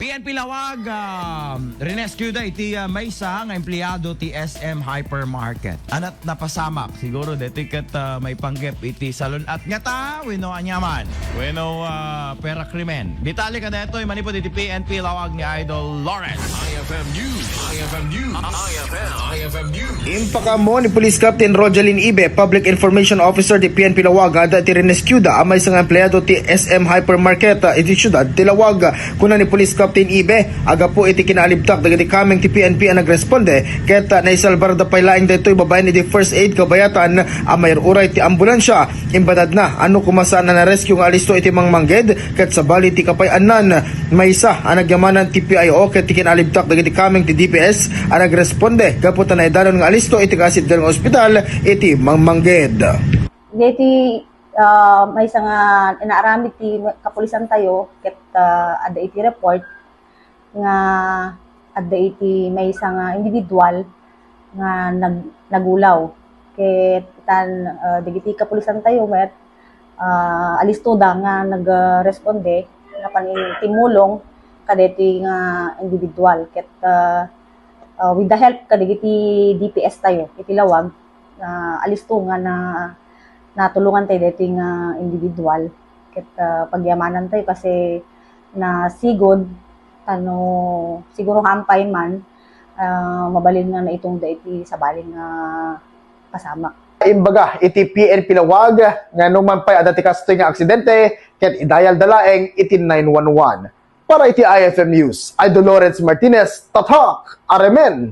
PNP Lawag, rinescue da iti maysa nga empleyado ti SM Hypermarket. Anat napasamak, siguro detiket may panggep iti salon at ngata, wino anyaman, wino pera krimen. Ditali ka na ito, manipod iti PNP Lawag ni Idol Lawrence. IFM News. IFM News. IFM News. Impaka mo ni Police Captain Rojalyn Ibe, Public Information Officer ti PNP Lawag, ada ti rinescue da amay sa empleyado ti SM Hypermarket iti syudad ti Lawag. Kuna ni Police Captain Ibe, aga po iti kinaalibtak dagiti kameng ti PNP ang nagresponde ket naisalbar da paylaing daytoy babaen iti first aid kabayatan amay uray ti ambulansya. Imbadad na ano kumasaan na rescue nga alisto iti mangmangged ket sabali ti kapayanan maysa ang nagyamanan ti PIO ket ti kinaalibtak dagiti kameng ti DPS ang nagresponde kaputan na idanon nga alisto iti kasid nga ospital iti mangmangged. Diti may isa nga inaaramid ti kapulisan tayo ket adda iti report nga adda iti may isa nga individual nga nagulaw ket tan dagiti kapulisan tayo met alisto da nga nagresponde nga timulong kadeti nga individual ket with the help kadagiti DPS tayo iti Lawag alisto nga na natulungan tayo dito yung individual. Ket pagyamanan tayo kasi na sigod, siguro hampay man, mabalin nga na itong daiti sa baling kasama. Imbaga, iti PNP Lawag, nga numan pa'y adati kastoy nga aksidente, ket idayal dalaeng iti 911. Para iti IFM News, Idol Lawrence Martinez, Tatak, Aremen.